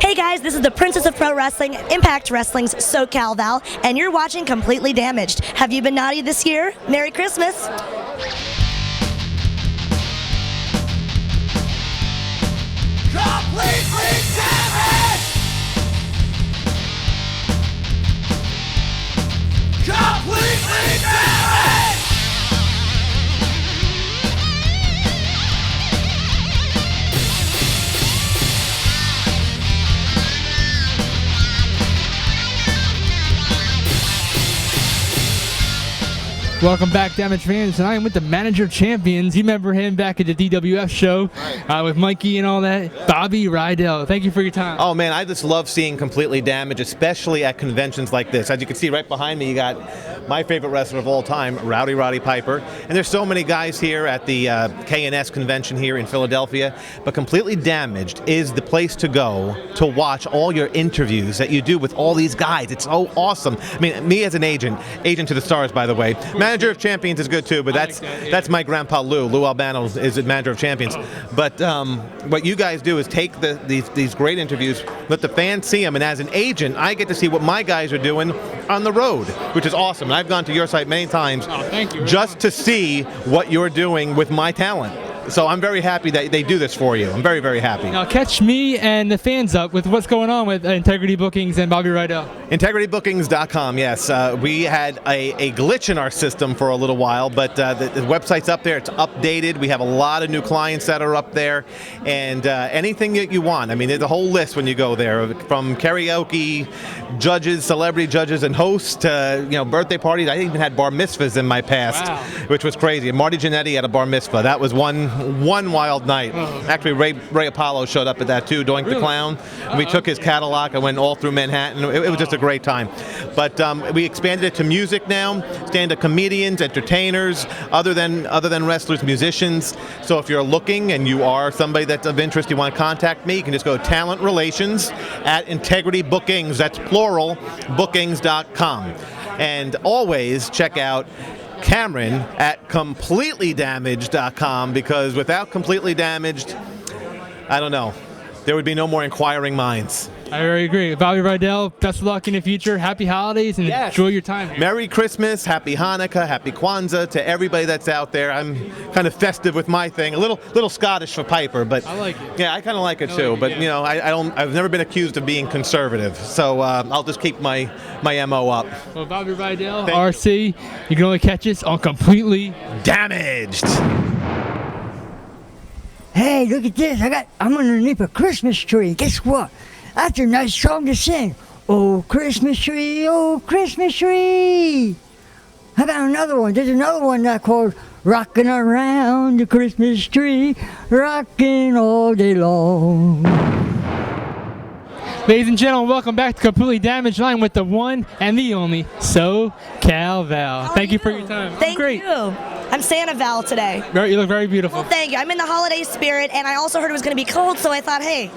Hey guys, this is the Princess of Pro Wrestling, Impact Wrestling's Socal Val, and you're watching Completely Damaged. Have you been naughty this year? Merry Christmas! Completely damaged! Completely damaged! Welcome back, Damage fans, and I am with the Manager of Champions. You remember him back at the DWF show with Mikey and all that. Bobby RIEDEL, thank you for your time. Oh man, I just love seeing Completely Damaged, especially at conventions like this. As you can see right behind me, you got my favorite wrestler of all time, Roddy Piper. And there's so many guys here at the K&S convention here in Philadelphia. But Completely Damaged is the place to go to watch all your interviews that you do with all these guys. It's so awesome. I mean, me as an agent to the stars, by the way. Manager of Champions is good too, but that's my grandpa Lou Albano is the Manager of Champions. But what you guys do is take these great interviews, let the fans see them, and as an agent, I get to see what my guys are doing on the road, which is awesome. And I've gone to your site many times just to see what you're doing with my talent. So I'm very happy that they do this for you. I'm very, very happy. Now catch me and the fans up with what's going on with Integrity Bookings and Bobby RIEDEL. IntegrityBookings.com, yes. We had a glitch in our system for a little while, but the website's up there. It's updated. We have a lot of new clients that are up there. And anything that you want. I mean, there's a whole list when you go there, from karaoke, judges, celebrity judges, and hosts to birthday parties. I even had bar mitzvahs in my past, which was crazy. Marty Jannetty had a bar mitzvah. That was one wild night. Actually, Ray Apollo showed up at that too, Doink the Clown. We took his catalog and went all through Manhattan. It was just a great time. But we expanded it to music now, stand-up comedians, entertainers, other than wrestlers, musicians. So if you're looking and you are somebody that's of interest, you want to contact me, you can just go to Talent Relations at Integrity Bookings. That's plural, bookings.com. And always check out Cameron at CompletelyDamaged.com, because without Completely Damaged, I don't know, there would be no more inquiring minds. I very agree. Bobby RIEDEL, best of luck in the future. Happy holidays and enjoy your time here. Merry Christmas, Happy Hanukkah, Happy Kwanzaa to everybody that's out there. I'm kind of festive with my thing, a little Scottish for Piper, but I like it. Yeah, I kind of like it too. But I've never been accused of being conservative, so I'll just keep my MO up. Well, Bobby RIEDEL, RC, you can only catch us on Completely Damaged. Hey, look at this. I'm underneath a Christmas tree. Guess what? That's a nice song to sing. Oh, Christmas tree, oh, Christmas tree. How about another one? There's another one that called Rockin' Around the Christmas Tree, rockin' all day long. Ladies and gentlemen, welcome back to Completely Damaged. I'm with the one and the only Socal Val. Thank you for your time. Thank Great. you. I'm Santa Val today. You look very beautiful. Well, thank you. I'm in the holiday spirit, and I also heard it was going to be cold, so I thought, hey,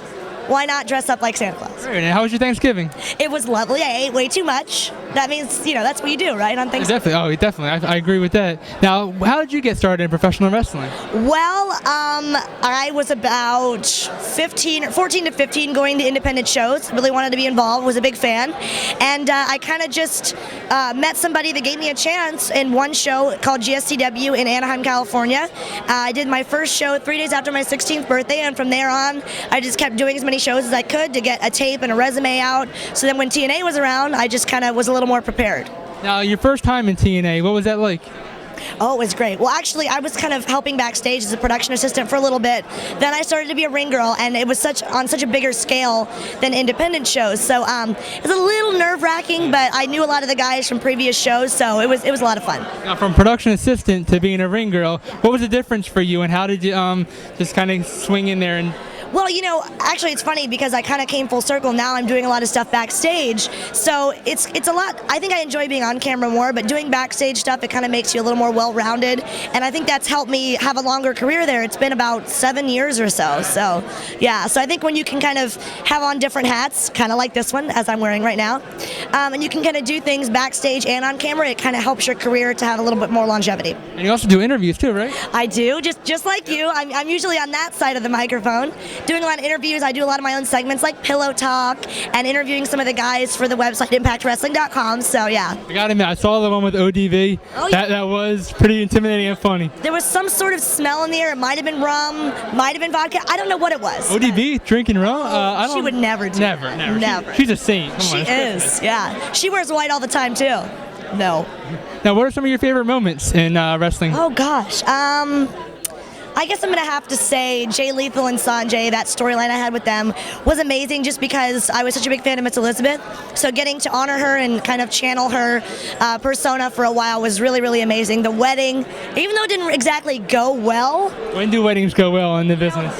why not dress up like Santa Claus? Great. And how was your Thanksgiving? It was lovely. I ate way too much. That means, that's what you do, right, on Thanksgiving? Definitely. I agree with that. Now, how did you get started in professional wrestling? Well, I was about 14 to 15 going to independent shows. Really wanted to be involved, was a big fan. And I kind of just met somebody that gave me a chance in one show called GSTW in Anaheim, California. I did my first show 3 days after my 16th birthday, and from there on, I just kept doing as many shows as I could to get a tape and a resume out. So then when TNA was around, I just kind of was a little more prepared. Now, your first time in TNA, what was that like? Oh, it was great. Well, actually, I was kind of helping backstage as a production assistant for a little bit. Then I started to be a ring girl, and it was on such a bigger scale than independent shows. So it was a little nerve-wracking, but I knew a lot of the guys from previous shows, so it was a lot of fun. Now, from production assistant to being a ring girl, what was the difference for you, and how did you just kind of swing in there and... Well, actually it's funny because I kind of came full circle. Now I'm doing a lot of stuff backstage. So it's a lot. I think I enjoy being on camera more, but doing backstage stuff, it kind of makes you a little more well-rounded. And I think that's helped me have a longer career there. It's been about 7 years or so. So, yeah. So I think when you can kind of have on different hats, kind of like this one, as I'm wearing right now, and you can kind of do things backstage and on camera, it kind of helps your career to have a little bit more longevity. And you also do interviews too, right? I do, just like you. I'm usually on that side of the microphone. doing a lot of interviews. I do a lot of my own segments like Pillow Talk and interviewing some of the guys for the website ImpactWrestling.com. So yeah. I gotta admit, I saw the one with ODV. Oh, yeah. That was pretty intimidating and funny. There was some sort of smell in the air. It might have been rum, might have been vodka. I don't know what it was. ODV drinking rum? I don't, She would never do Never, that. never. Never. She's a saint. Come She on. is, yeah. She wears white all the time too. No. Now, what are some of your favorite moments in wrestling? Oh gosh. I guess I'm gonna have to say Jay Lethal and Sanjay, that storyline I had with them was amazing just because I was such a big fan of Miss Elizabeth. So getting to honor her and kind of channel her persona for a while was really, really amazing. The wedding, even though it didn't exactly go well. When do weddings go well in the business?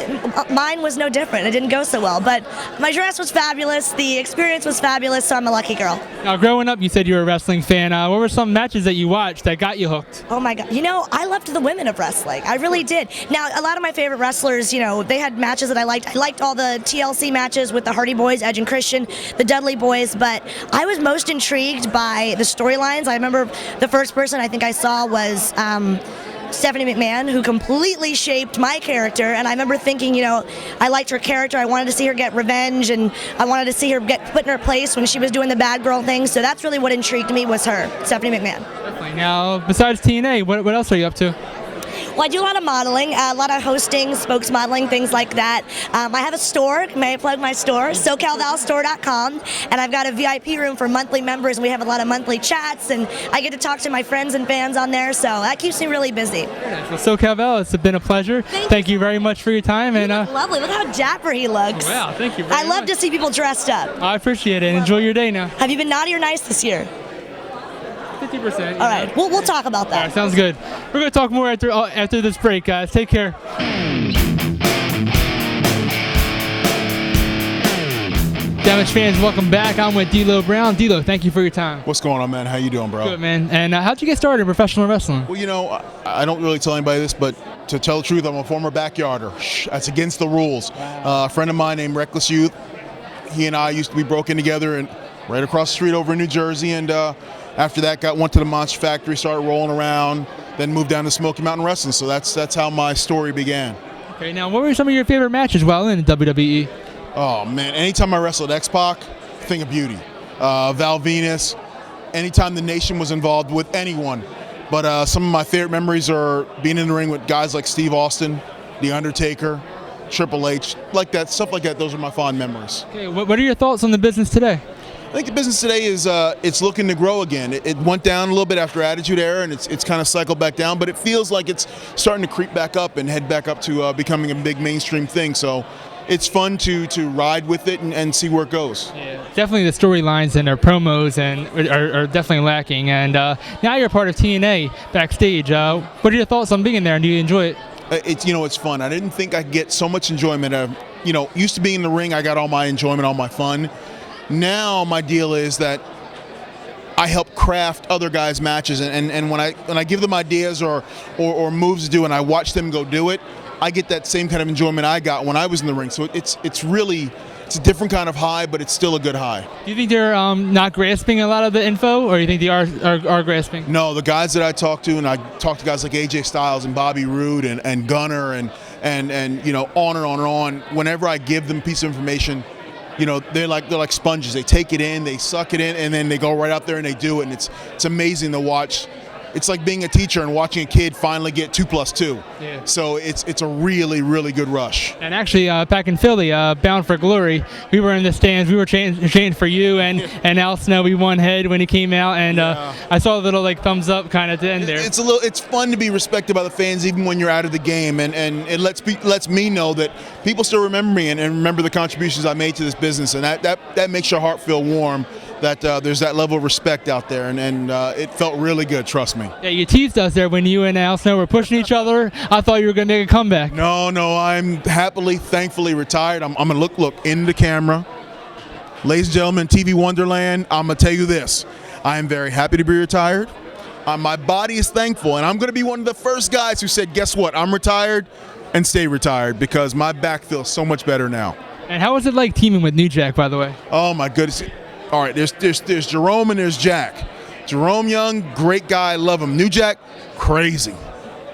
Mine was no different. It didn't go so well, but my dress was fabulous. The experience was fabulous, so I'm a lucky girl. Now, growing up, you said you were a wrestling fan. What were some matches that you watched that got you hooked? Oh my God. You know, I loved the women of wrestling. I really did. Now, a lot of my favorite wrestlers, you know, they had matches that I liked. I liked all the TLC matches with the Hardy Boys, Edge and Christian, the Dudley Boys, but I was most intrigued by the storylines. I remember the first person I think I saw was Stephanie McMahon, who completely shaped my character, and I remember thinking, you know, I liked her character. I wanted to see her get revenge, and I wanted to see her get put in her place when she was doing the bad girl thing. So that's really what intrigued me, was her, Stephanie McMahon. Definitely. Now, besides TNA, what else are you up to? Well, I do a lot of modeling, a lot of hosting, spokesmodeling, things like that. I have a store. May I plug my store? SocalValStore.com. And I've got a VIP room for monthly members, and we have a lot of monthly chats, and I get to talk to my friends and fans on there, so that keeps me really busy. Well, Socal Val, it's been a pleasure. Thank you very much for your time. You And look lovely. Look how dapper he looks. Wow, thank you very I love much. to see people dressed up. I appreciate it. Enjoy your day now. Have you been naughty or nice this year? 50%. All right, we'll talk about All right, that. sounds good. We're going to talk more after this break, guys. Take care. Damage fans, welcome back. I'm with DLo Brown. DLo, thank you for your time. What's going on, man? How you doing, bro? Good, man. And how'd you get started in professional wrestling? Well, you know, I don't really tell anybody this, but to tell the truth, I'm a former backyarder. Shh, that's against the rules. A friend of mine named Reckless Youth, he and I used to be broken together and right across the street over in New Jersey, and after that went to the Monster Factory, started rolling around, then moved down to Smoky Mountain Wrestling. So that's how my story began. Okay, now what were some of your favorite matches while in WWE? Oh man, anytime I wrestled X-Pac, thing of beauty. Val Venus, anytime the Nation was involved with anyone. But some of my favorite memories are being in the ring with guys like Steve Austin, The Undertaker, Triple H, like that, stuff like that. Those are my fond memories. Okay, what are your thoughts on the business today? I think the business today is it's looking to grow again. It went down a little bit after Attitude Era, and it's kind of cycled back down, but it feels like it's starting to creep back up and head back up to becoming a big mainstream thing. So it's fun to ride with it and see where it goes. Yeah, definitely the storylines and their promos and are definitely lacking. And now you're part of TNA backstage. What are your thoughts on being there, and do you enjoy it? It's fun. I didn't think I'd get so much enjoyment. Used to be in the ring, I got all my enjoyment, all my fun. Now my deal is that I help craft other guys' matches, and when I give them ideas or moves to do, and I watch them go do it, I get that same kind of enjoyment I got when I was in the ring. So it's a different kind of high, but it's still a good high. Do you think they're not grasping a lot of the info, or do you think they are grasping? No, the guys that I talk to, and I talk to guys like AJ Styles and Bobby Roode and Gunner and on and on. Whenever I give them a piece of information, they're like sponges. They take it in, they suck it in, and then they go right out there and they do it. And it's amazing to watch. It's like being a teacher and watching a kid finally get 2 + 2. Yeah. So it's a really, really good rush. And actually, back in Philly, Bound for Glory, we were in the stands. We were chanting for you and Al Snow. We won head when he came out, and I saw a little thumbs up kind of at the end there. It's fun to be respected by the fans even when you're out of the game, and it lets me know that people still remember me and remember the contributions I made to this business, and that makes your heart feel warm. That there's that level of respect out there, and it felt really good, trust me. Yeah, you teased us there when you and Al Snow were pushing each other. I thought you were going to make a comeback. No, I'm thankfully retired. I'm going to look in the camera. Ladies and gentlemen, TV Wonderland, I'm going to tell you this. I am very happy to be retired. My body is thankful, and I'm going to be one of the first guys who said, guess what, I'm retired and stay retired, because my back feels so much better now. And how was it like teaming with New Jack, by the way? Oh, my goodness. All right, there's Jerome and there's Jack. Jerome Young, great guy, love him. New Jack, crazy,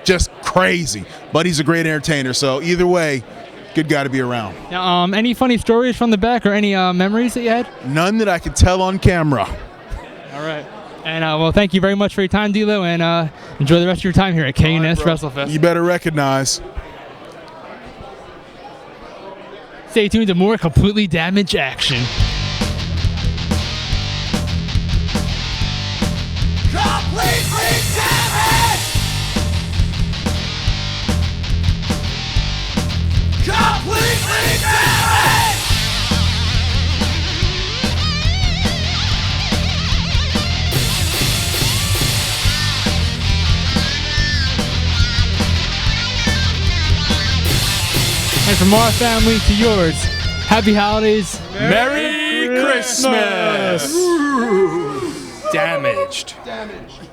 just crazy. But he's a great entertainer. So either way, Good guy to be around. Now, any funny stories from the back or any memories that you had? None that I could tell on camera. All right. And well, thank you very much for your time, DLo, and enjoy the rest of your time here at K S WrestleFest. You better recognize. Stay tuned to more completely damaged action. Completely damaged! Completely damaged! And from our family to yours, happy holidays. Merry Christmas! Damaged. Damaged.